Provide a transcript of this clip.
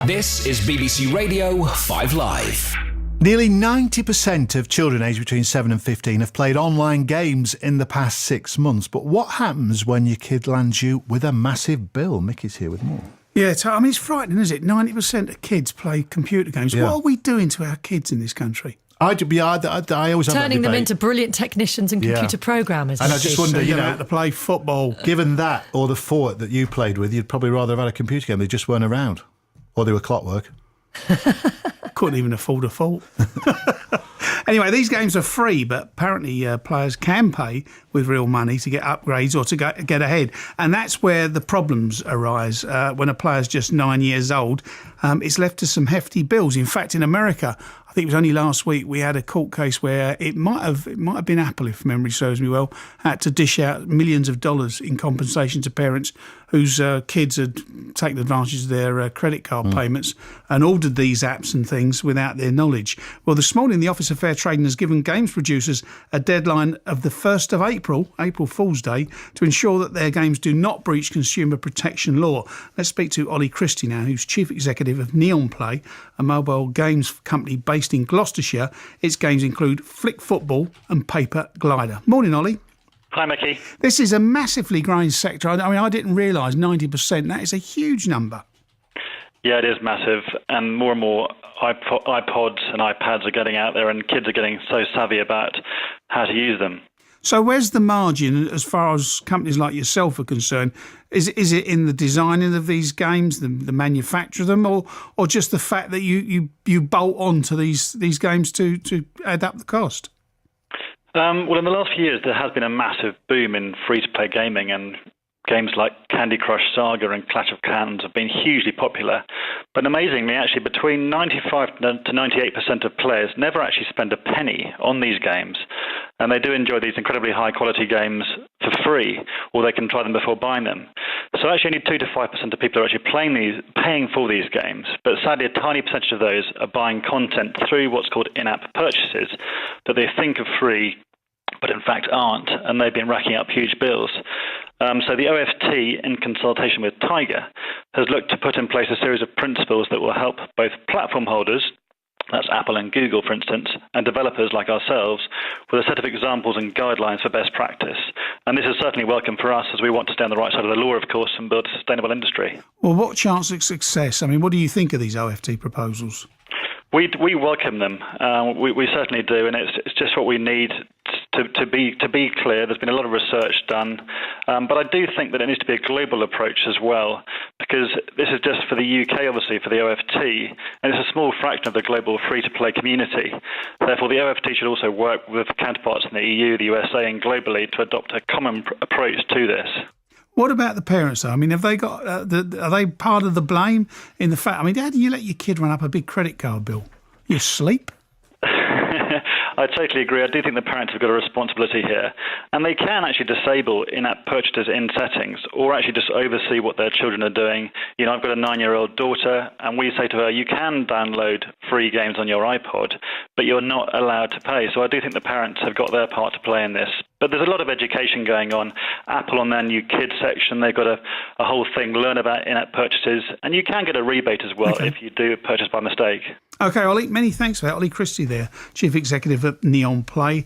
This is BBC Radio 5 Live. Nearly 90% of children aged between 7 and 15 have played online games in the past 6 months. But what happens when your kid lands you with a massive bill? Mickey's here with more. Yeah, I mean, it's frightening, isn't it? 90% of kids play computer games. Yeah. What are we doing to our kids in this country? I always have that Turning them debate. into brilliant technicians and computer programmers. And I just wonder, you know, how to play football. given that or the fort that you played with, you'd probably rather have had a computer game. They just weren't around. Or they were clockwork. Couldn't even afford a fault. Anyway, these games are free, but apparently players can pay with real money to get upgrades or to get ahead. And that's where the problems arise. When a player's just 9 years old, it's left to some hefty bills. In fact, in America, I think it was only last week, we had a court case where it might have been Apple, if memory serves me well, had to dish out millions of dollars in compensation to parents whose kids had taken advantage of their credit card payments and ordered these apps and things without their knowledge. Well, this morning, the Office of Fair Trading has given games producers a deadline of the 1st of April, April Fool's Day, to ensure that their games do not breach consumer protection law. Let's speak to Oli Christie now, who's Chief Executive of Neon Play, a mobile games company based in Gloucestershire. Its games include Flick Football and Paper Glider. Morning, Ollie. Hi, Mickey. This is a massively growing sector. I mean, I didn't realise 90%. That is a huge number. Yeah, it is massive, and more iPods and iPads are getting out there, and kids are getting so savvy about how to use them. So where's the margin as far as companies like yourself are concerned? Is it in the designing of these games, the manufacture of them, or just the fact that you bolt on to these games to add up the cost? Well, in the last few years, there has been a massive boom in free-to-play gaming, and games like Candy Crush Saga and Clash of Clans have been hugely popular. But amazingly, actually, between 95 to 98% of players never actually spend a penny on these games. And they do enjoy these incredibly high-quality games for free, or they can try them before buying them. So actually, only 2 to 5% of people are actually paying for these games. But sadly, a tiny percentage of those are buying content through what's called in-app purchases that they think are free, but in fact aren't, and they've been racking up huge bills. So the OFT, in consultation with Tiger, has looked to put in place a series of principles that will help both platform holders, that's Apple and Google, for instance, and developers like ourselves, with a set of examples and guidelines for best practice. And this is certainly welcome for us, as we want to stay on the right side of the law, of course, and build a sustainable industry. Well, what chance of success? I mean, what do you think of these OFT proposals? We welcome them. We certainly do, and it's just what we need to be clear. There's been a lot of research done, but I do think that it needs to be a global approach as well, because this is just for the UK, obviously, for the OFT, and it's a small fraction of the global free-to-play community. Therefore, the OFT should also work with counterparts in the EU, the USA, and globally to adopt a common approach to this. What about the parents, though? I mean, have they got? Are they part of the blame in the fact? I mean, how do you let your kid run up a big credit card bill? You asleep? I totally agree. I do think the parents have got a responsibility here. And they can actually disable in-app purchases in settings, or actually just oversee what their children are doing. You know, I've got a 9-year-old daughter, and we say to her, you can download free games on your iPod, but you're not allowed to pay. So I do think the parents have got their part to play in this. But there's a lot of education going on. Apple, on their new kids section, they've got a whole thing, learn about in-app purchases, and you can get a rebate as well if you do purchase by mistake. OK, Ollie, many thanks for that. Oli Christie there, Chief Executive at Neon Play.